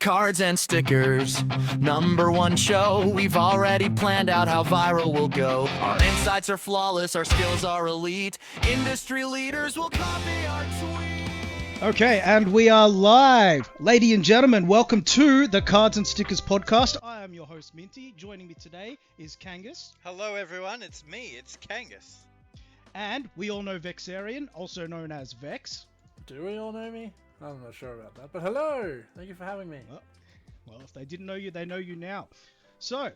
cards and stickers. #1 show, we've already planned out how viral we'll go. Our insights are flawless, our skills are elite. Industry leaders will copy our tweet. Okay, and we are live. Ladies and gentlemen, welcome to the Cards and Stickers podcast. I am your host, Minty. Joining me today is Kangus. Hello everyone, it's me, it's Kangus. And we all know Vexarian, also known as Vex. Do we all know me? I'm not sure about that, but hello! Thank you for having me. Well, if they didn't know you, they know you now. So,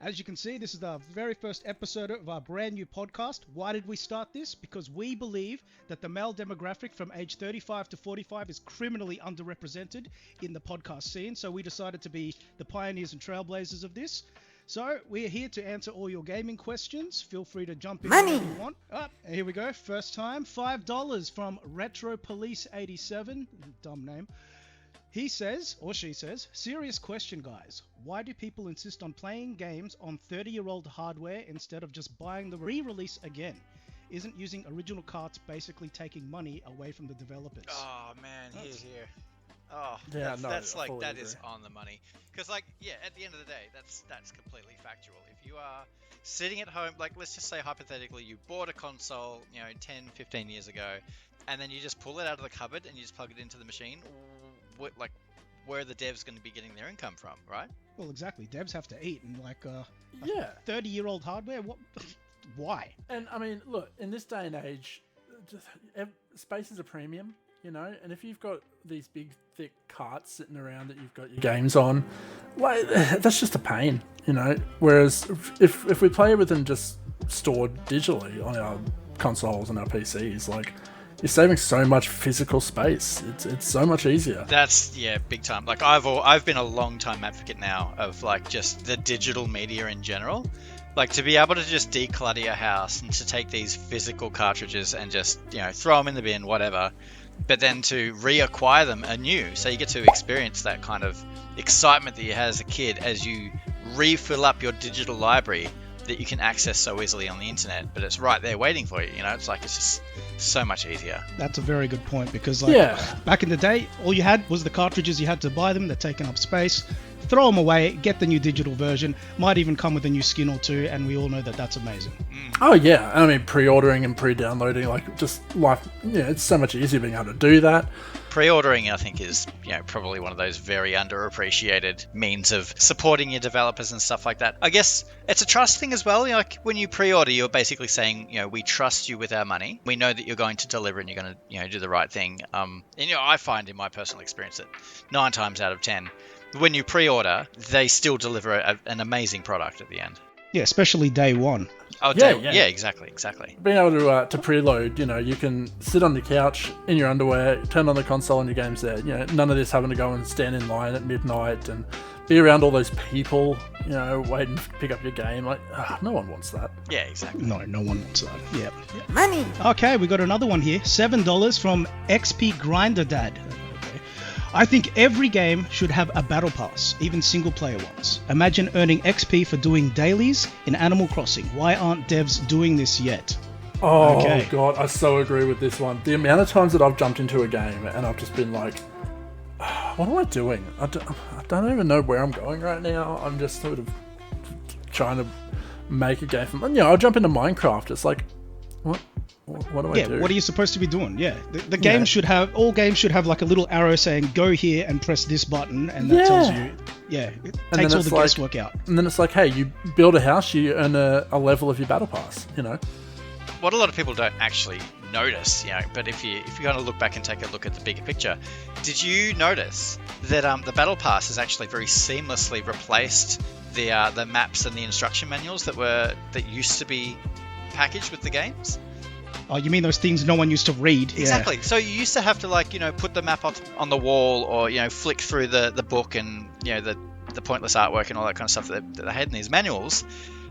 as you can see, this is the very first episode of our brand new podcast. Why did we start this? Because we believe that the male demographic from age 35 to 45 is criminally underrepresented in the podcast scene. So we decided to be the pioneers and trailblazers of this. So we're here to answer all your gaming questions. Feel free to jump in whenever you want. Here we go. First time, $5 from Retro Police 87. Dumb name. He says, or she says, serious question, guys. Why do people insist on playing games on 30-year-old hardware instead of just buying the re-release again? Isn't using original carts basically taking money away from the developers? Oh man, here. Oh, yeah, that is on the money. Because at the end of the day, that's completely factual. If you are sitting at home, let's just say hypothetically, you bought a console, 10, 15 years ago, and then you just pull it out of the cupboard and you just plug it into the machine, where are the devs going to be getting their income from, right? Well, exactly. Devs have to eat, and 30-year-old hardware, what? Why? And I mean, look, in this day and age, space is a premium. And if you've got these big, thick carts sitting around that you've got your games on, that's just a pain, Whereas if we play everything just stored digitally on our consoles and our PCs, you're saving so much physical space. It's so much easier. That's big time. I've been a long time advocate now of just the digital media in general. To be able to just declutter your house and to take these physical cartridges and just throw them in the bin, whatever. But then to reacquire them anew, so you get to experience that kind of excitement that you had as a kid as you refill up your digital library that you can access so easily on the internet, but it's right there waiting for you. It's just so much easier. That's a very good point, because back in the day, all you had was the cartridges. You had to buy them. They're taking up space. Throw them away, get the new digital version. Might even come with a new skin or two, and we all know that that's amazing. Oh yeah, I mean, pre-ordering and pre-downloading, it's so much easier being able to do that. Pre-ordering, I think, is probably one of those very underappreciated means of supporting your developers and stuff like that. I guess it's a trust thing as well. When you pre-order, you're basically saying, we trust you with our money. We know that you're going to deliver and you're going to, do the right thing. And I find in my personal experience that 9 times out of 10, when you pre-order, they still deliver an amazing product at the end. Yeah, especially day one. Oh, yeah, exactly. Being able to preload, you can sit on the couch in your underwear, turn on the console and your game's there. None of this having to go and stand in line at midnight and be around all those people, waiting to pick up your game. No one wants that. Yeah, exactly. No one wants that. Yeah. Money. Okay, we got another one here. $7 from XP Grinder Dad. I think every game should have a battle pass, even single-player ones. Imagine earning XP for doing dailies in Animal Crossing. Why aren't devs doing this yet? Oh, okay. God, I so agree with this one. The amount of times that I've jumped into a game and I've just been like, what am I doing? I don't even know where I'm going right now. I'm just sort of trying to make a game. I'll jump into Minecraft. It's like, what do I do? What are you supposed to be doing? Yeah, the game should have, all games should have a little arrow saying go here and press this button, and that tells you, it takes all the guesswork out. And then it's like, hey, you build a house, you earn a level of your battle pass, What a lot of people don't actually notice, but if you kind of look back and take a look at the bigger picture, did you notice that the battle pass has actually very seamlessly replaced the maps and the instruction manuals that used to be packaged with the games? Oh, you mean those things no one used to read? Exactly. Yeah. So you used to have to put the map on the wall, or flick through the book and the pointless artwork and all that kind of stuff that they had in these manuals.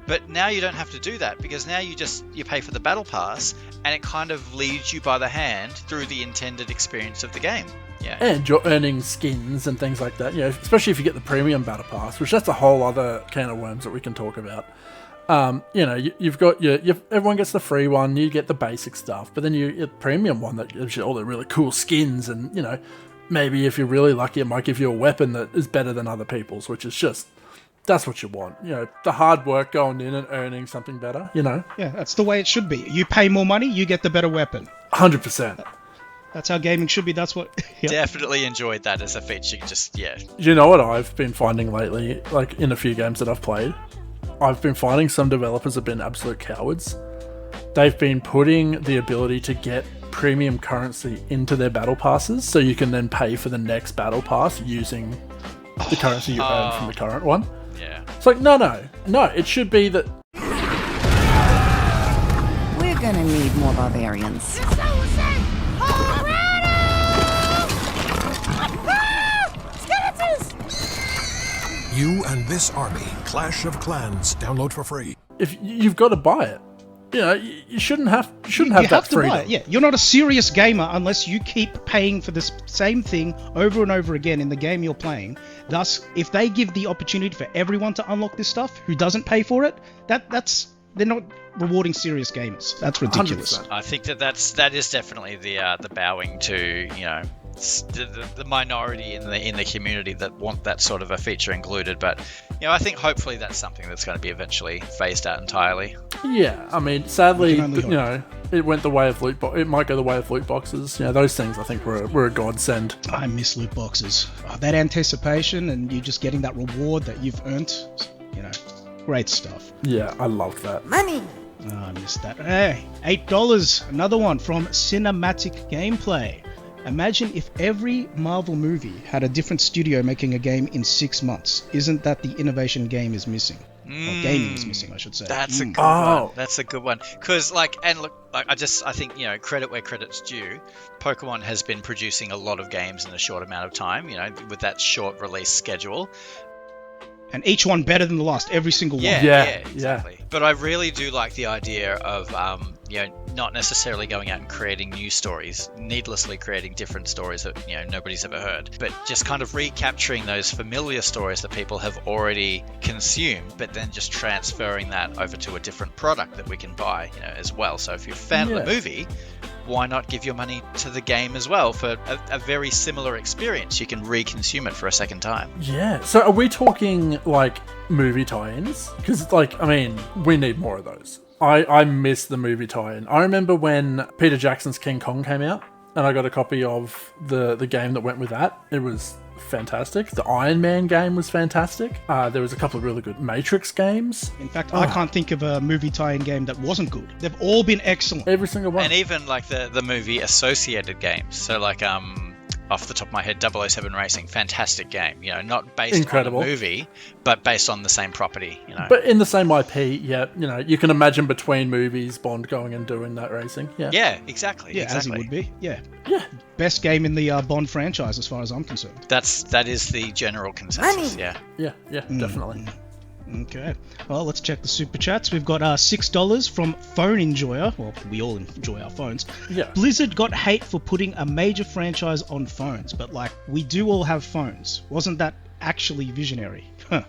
But now you don't have to do that, because now you pay for the battle pass, and it kind of leads you by the hand through the intended experience of the game. Yeah. And you're earning skins and things like that. Especially if you get the premium battle pass, which that's a whole other can of worms that we can talk about. You've got everyone gets the free one, you get the basic stuff, but then you get the premium one that gives you all the really cool skins and, maybe if you're really lucky, it might give you a weapon that is better than other people's, which is just, that's what you want. You know, the hard work going in and earning something better, you know? Yeah, that's the way it should be. You pay more money, you get the better weapon. 100%. That's how gaming should be. That's what... Yep. Definitely enjoyed that as a feature. Just, yeah. You know what I've been finding lately, like in a few games that I've played? I've been finding some developers have been absolute cowards. They've been putting the ability to get premium currency into their battle passes, so you can then pay for the next battle pass using the currency you earn from the current one. Yeah. It's like, no, it should be that... We're gonna need more barbarians. You and this army. Clash of Clans. Download for free. If you've got to buy it, you know, you shouldn't have You that have to freedom. buy it, yeah. You're not a serious gamer unless you keep paying for this same thing over and over again in the game you're playing. Thus, if they give the opportunity for everyone to unlock this stuff who doesn't pay for it, they're not rewarding serious gamers. That's ridiculous. 100%. I think that is definitely the bowing to, you know, the minority in the community that want that sort of a feature included. But, you know, I think hopefully that's something that's going to be eventually phased out entirely. Yeah, I mean, sadly, We can only you hope. know, it went the way of it might go the way of loot boxes. You know, those things I think were a godsend. I miss loot boxes. That anticipation and you just getting that reward that you've earned, you know, great stuff. Yeah, I loved that. Money! Oh, I missed that. Hey, $8. Another one from Cinematic Gameplay. Imagine if every Marvel movie had a different studio making a game in 6 months. Isn't that the innovation game is missing? Or gaming is missing, I should say. That's a good Oh. one. That's a good one. Because, like, and look, like, I think, you know, credit where credit's due. Pokemon has been producing a lot of games in a short amount of time, you know, with that short release schedule. And each one better than the last, every single one. Yeah, Exactly. But I really do like the idea of, you know, not necessarily going out and creating new stories, needlessly creating different stories that, you know, nobody's ever heard, but just kind of recapturing those familiar stories that people have already consumed, but then just transferring that over to a different product that we can buy, you know, as well. So if you're a fan of the movie, why not give your money to the game as well for a very similar experience? You can reconsume it for a second time. Yeah. So are we talking like movie tie-ins? Because, like, I mean, we need more of those. I miss the movie tie-in. I remember when Peter Jackson's King Kong came out, and I got a copy of the game that went with that. It was fantastic. The Iron Man game was fantastic. There was a couple of really good Matrix games. In fact, I can't think of a movie tie-in game that wasn't good. They've all been excellent. Every single one. And even like the movie associated games. So like off the top of my head, 007 Racing, fantastic game. You know, not based Incredible. on a movie, but based on the same property. You know, But in the same IP, yeah, you know, you can imagine between movies Bond going and doing that racing. Yeah. yeah, exactly. Yeah, exactly. as it would be. Yeah. Yeah. Best game in the Bond franchise, as far as I'm concerned. That is the general consensus. Money. Yeah. Yeah, definitely. Okay. Well, let's check the super chats. We've got $6 from Phone Enjoyer. Well, we all enjoy our phones. Yeah. Blizzard got hate for putting a major franchise on phones, but like, we do all have phones. Wasn't that actually visionary? Huh.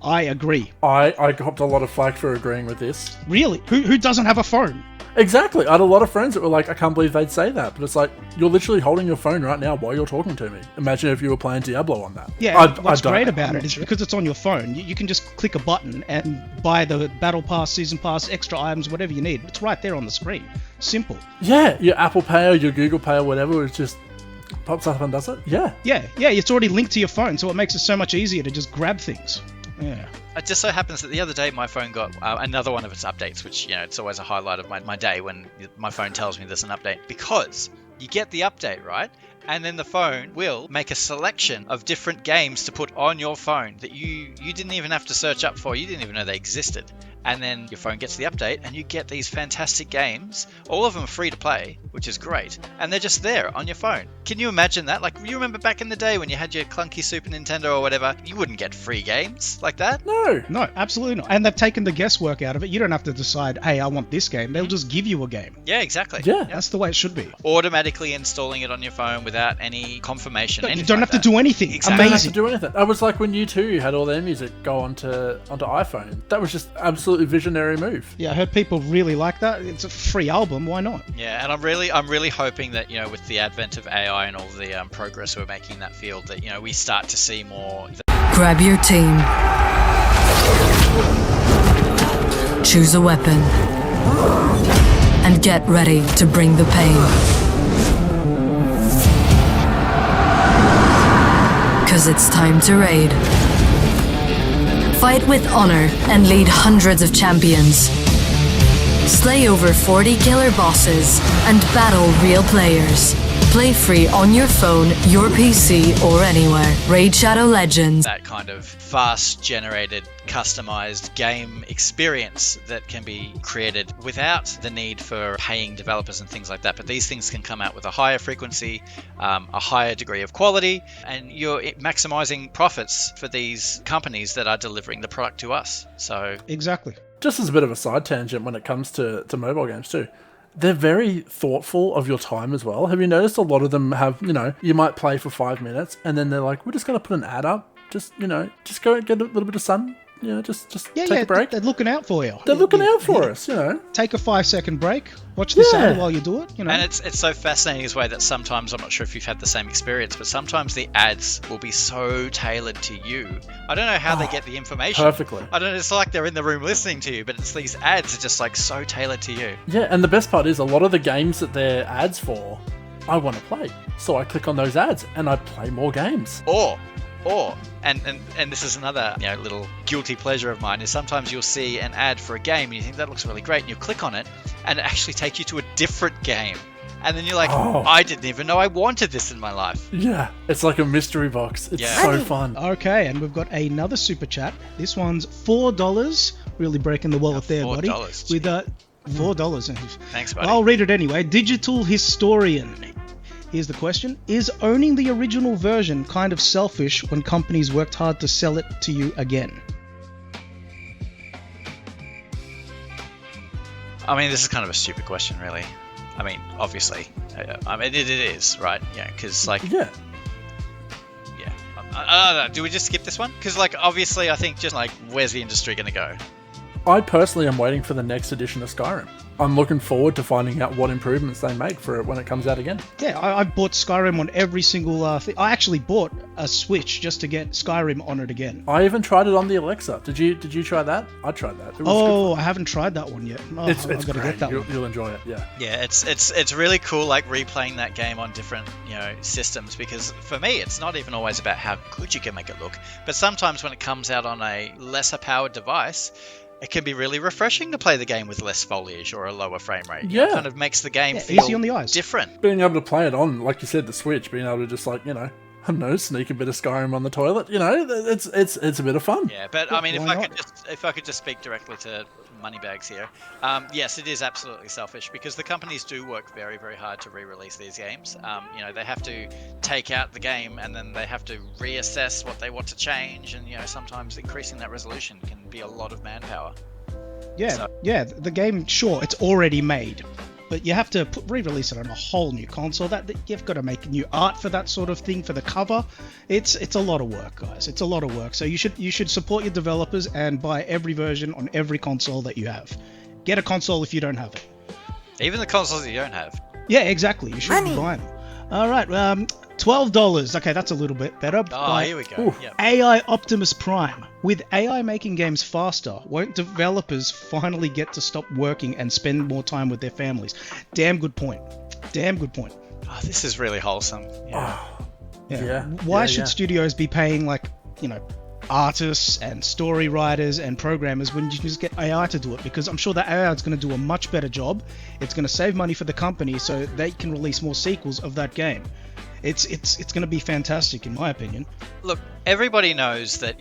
I agree. I copped a lot of flack for agreeing with this. Really? Who doesn't have a phone? Exactly. I had a lot of friends that were like, I can't believe they'd say that. But it's like, you're literally holding your phone right now while you're talking to me. Imagine if you were playing Diablo on that. Yeah, what's don't great know. about it is because it's on your phone, you can just click a button and buy the Battle Pass, Season Pass, extra items, whatever you need. It's right there on the screen. Simple. Yeah, your Apple Pay or your Google Pay or whatever, it just pops up and does it. Yeah. Yeah, it's already linked to your phone, so it makes it so much easier to just grab things. Yeah. It just so happens that the other day my phone got another one of its updates, which, you know, it's always a highlight of my day when my phone tells me there's an update, because you get the update, right? And then the phone will make a selection of different games to put on your phone that you didn't even have to search up for. You didn't even know they existed. And then your phone gets the update and you get these fantastic games. All of them are free to play, which is great. And they're just there on your phone. Can you imagine that? Like, you remember back in the day when you had your clunky Super Nintendo or whatever, you wouldn't get free games like that? No. No, absolutely not. And they've taken the guesswork out of it. You don't have to decide, hey, I want this game. They'll just give you a game. Yeah, exactly. Yeah. That's the way it should be. Automatically installing it on your phone without any confirmation. You anything don't like have to that. do anything. Exactly. Don't have to Amazing. do anything. I was like when you two had all their music go onto iPhone. That was just absolutely absolutely visionary move. Yeah, I heard people really like that. It's a free album. Why not? Yeah, and I'm really hoping that, with the advent of AI and all the progress we're making in that field, that we start to see more. Grab your team. Choose a weapon. And get ready to bring the pain. 'Cause it's time to raid. Fight with honor and lead hundreds of champions. Slay over 40 killer bosses and battle real players. Play free on your phone, your PC, or anywhere. Raid Shadow Legends. That kind of fast generated, customized game experience that can be created without the need for paying developers and things like that. But these things can come out with a higher frequency, a higher degree of quality, and you're maximizing profits for these companies that are delivering the product to us. So Exactly. Just as a bit of a side tangent when it comes to mobile games too, they're very thoughtful of your time as well. Have you noticed a lot of them have, you might play for 5 minutes and then they're like, we're just going to put an ad up. Just go and get a little bit of sun. Just take a break. They're looking out for you. They're looking out for us, Take a 5-second break. Watch this ad while you do it. And it's so fascinating as way that sometimes, I'm not sure if you've had the same experience, but sometimes the ads will be so tailored to you. I don't know how they get the information. Perfectly. I don't know, it's like they're in the room listening to you, but it's these ads are just like so tailored to you. Yeah, and the best part is a lot of the games that they're ads for, I want to play. So I click on those ads and I play more games. Or and this is another little guilty pleasure of mine, is sometimes you'll see an ad for a game and you think that looks really great and you click on it and it actually takes you to a different game, and then you're like, I didn't even know I wanted this in my life. Yeah, it's like a mystery box. It's so fun. Okay, and we've got another super chat. This one's $4, really breaking the wallet there, buddy. $4, with $4. Thanks, buddy. I'll read it anyway. Digital historian. Here's the question. Is owning the original version kind of selfish when companies worked hard to sell it to you again? I mean, this is kind of a stupid question, really. I mean, obviously. It is, right? Yeah, because, Yeah. Yeah. I don't know. Do we just skip this one? Because, obviously, I think just, where's the industry going to go? I personally am waiting for the next edition of Skyrim. I'm looking forward to finding out what improvements they make for it when it comes out again. Yeah, I bought Skyrim on every single thing. I actually bought a Switch just to get Skyrim on it again. I even tried it on the Alexa. Did you try that? I tried that. It was I haven't tried that one yet. No, it's I've got to great. get that one. You'll enjoy it. Yeah. Yeah, it's really cool, replaying that game on different systems, because for me it's not even always about how good you can make it look, but sometimes when it comes out on a lesser powered device, it can be really refreshing to play the game with less foliage or a lower frame rate. Yeah. It kind of makes the game feel easy on the eyes. different. Being able to play it on, like you said, the Switch, being able to just I don't know, sneak a bit of Skyrim on the toilet. It's a bit of fun. Yeah, but I mean, Why if I could just speak directly to Moneybags here, yes, it is absolutely selfish, because the companies do work very, very hard to re-release these games. They have to take out the game and then they have to reassess what they want to change, and sometimes increasing that resolution can be a lot of manpower. Yeah, the game, sure, it's already made, but you have to re-release it on a whole new console. That you've got to make new art for that sort of thing, for the cover. It's a lot of work, guys. It's a lot of work. So you should support your developers and buy every version on every console that you have. Get a console if you don't have it. Even the consoles that you don't have. Yeah, exactly. You should be buying them. All right, $12. Okay, that's a little bit better. Here we go. Yep. AI Optimus Prime. With AI making games faster, won't developers finally get to stop working and spend more time with their families? Damn good point. Oh, this is really wholesome. Yeah. Yeah. Why should studios be paying artists and story writers and programmers when you can just get AI to do it? Because I'm sure that AI is going to do a much better job. It's going to save money for the company so they can release more sequels of that game. It's going to be fantastic, in my opinion. Look, everybody knows that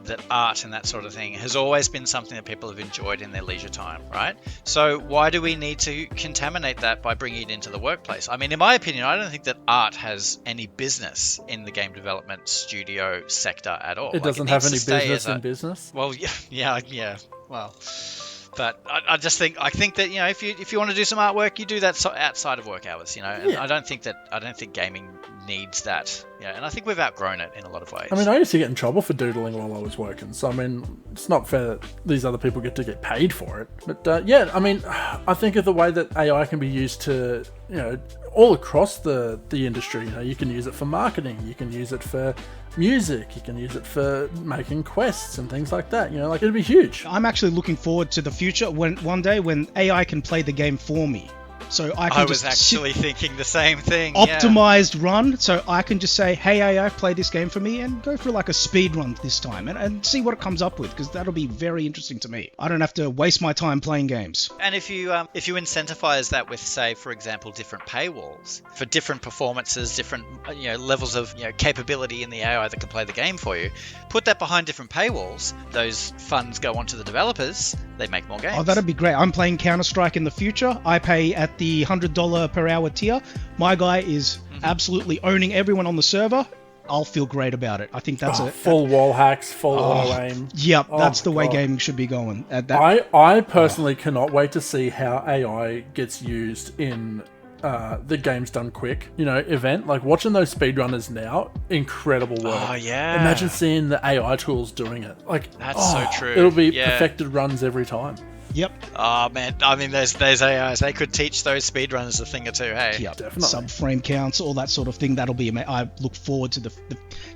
that art and that sort of thing has always been something that people have enjoyed in their leisure time, right? So why do we need to contaminate that by bringing it into the workplace? I mean, in my opinion, I don't think that art has any business in the game development studio sector at all. It doesn't have any business in business? Well, yeah. Well, but I think that if you want to do some artwork, you do that outside of work hours, And I don't think gaming needs that. Yeah, and I think we've outgrown it in a lot of ways. I mean, I used to get in trouble for doodling while I was working, so I mean, it's not fair that these other people get to get paid for it. But yeah, I mean, I think of the way that AI can be used to, you know, all across the industry. You know, you can use it for marketing, you can use it for music, you can use it for making quests and things like that. You know, like it'd be huge. I'm actually looking forward to the future when one day when AI can play the game for me. So I was actually thinking the same thing. Optimized run, so I can just say, hey AI, play this game for me, and go through like a speed run this time, and see what it comes up with, because that'll be very interesting to me. I don't have to waste my time playing games. And if you incentivize that with, say, for example, different paywalls for different performances, different levels of capability in the AI that can play the game for you, put that behind different paywalls. Those funds go on to the developers. They make more games. Oh, that'd be great. I'm playing Counter-Strike in the future. I pay at the $100 per hour tier. My guy is absolutely owning everyone on the server. I'll feel great about it. I think that's full wall hacks, full auto aim. Yep, that's the way gaming should be going. I personally cannot wait to see how AI gets used in the game's done quick, event. Like watching those speedrunners now, incredible work. Oh yeah. Imagine seeing the AI tools doing it. Like that's so true. It'll be perfected runs every time. Yep. Oh man, I mean those AIs, they could teach those speedrunners a thing or two, hey? Yep, definitely. Subframe counts, all that sort of thing. That'll be I look forward to the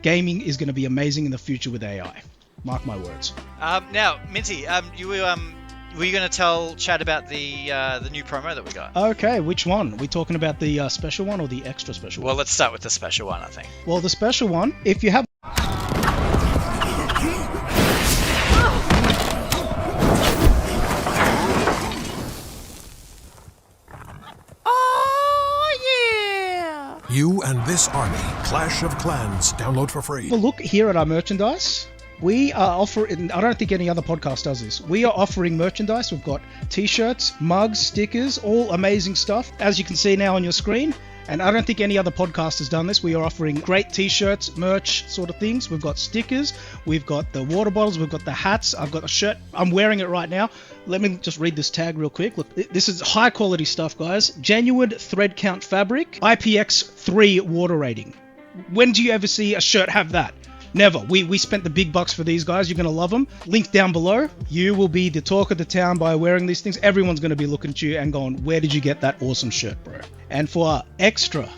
gaming is going to be amazing in the future with AI. Mark my words. Now, Minty, you were you going to tell Chad about the new promo that we got? Okay, which one? Are we talking about the special one or the extra special one? Well, let's start with the special one, I think. Well, the special one, if you have... You and this army, Clash of Clans. Download for free. Well, look here at our merchandise. We are offering, I don't think any other podcast does this. We are offering merchandise. We've got t-shirts, mugs, stickers, all amazing stuff. As you can see now on your screen. And I don't think any other podcast has done this. We are offering great t-shirts, merch sort of things. We've got stickers. We've got the water bottles. We've got the hats. I've got a shirt. I'm wearing it right now. Let me just read this tag real quick. Look, this is high quality stuff, guys. Genuine thread count fabric. IPX3 water rating. When do you ever see a shirt have that? Never. We spent the big bucks for these guys. You're going to love them. Link down below. You will be the talk of the town by wearing these things. Everyone's going to be looking at you and going, where did you get that awesome shirt, bro? And for our extra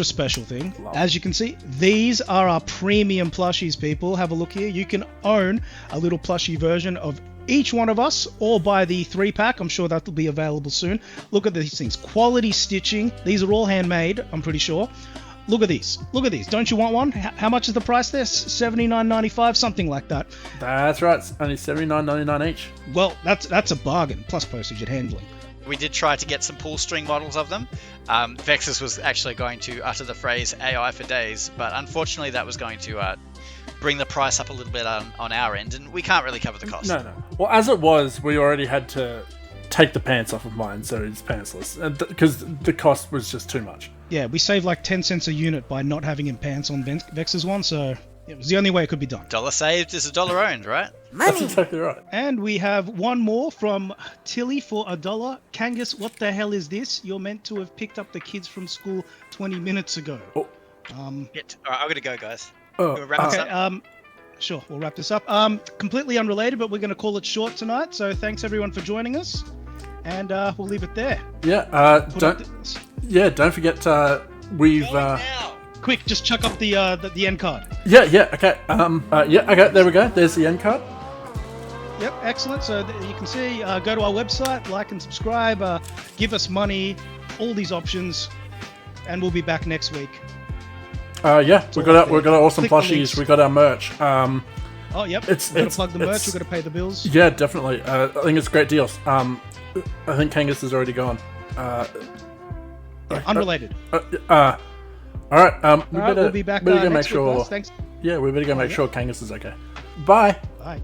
special thing, as you can see, these are our premium plushies, people. Have a look here. You can own a little plushie version of each one of us, or buy the 3-pack. I'm sure that will be available soon. Look at these things. Quality stitching. These are all handmade, I'm pretty sure. Look at these. Look at these. Don't you want one? How much is the price there? $79.95, something like that. That's right. It's only $79.99 each. Well, that's a bargain, plus postage and handling. We did try to get some pull string models of them. Vexus was actually going to utter the phrase AI for days, but unfortunately that was going to bring the price up a little bit on our end, and we can't really cover the cost. No. Well, as it was, we already had to take the pants off of mine, so it's pantsless, because the cost was just too much. Yeah, we saved like 10 cents a unit by not having him pants on Vex's one, so it was the only way it could be done. $1 saved is $1 earned, right? That's exactly right. And we have one more from Tilly for $1. Kangus, what the hell is this? You're meant to have picked up the kids from school 20 minutes ago. Oh. Alright, I'm gonna go, guys. Oh, wrap this up? Sure, we'll wrap this up. Completely unrelated, but we're going to call it short tonight. So thanks everyone for joining us, and we'll leave it there. Yeah, don't forget we've quick, just chuck up the end card. Okay. Okay, there we go. There's the end card. Yep, excellent. So you can see, go to our website, like and subscribe, give us money, all these options, and we'll be back next week. We got our awesome plushies. We got our merch. Oh, yep. We've got to plug the merch. We've got to pay the bills. Yeah, definitely. I think it's great deals. I think Kangus is already gone. Unrelated. All right. We'll be back better go next make sure. week, guys. Thanks. Yeah, we better go make sure Kangus is okay. Bye. Bye.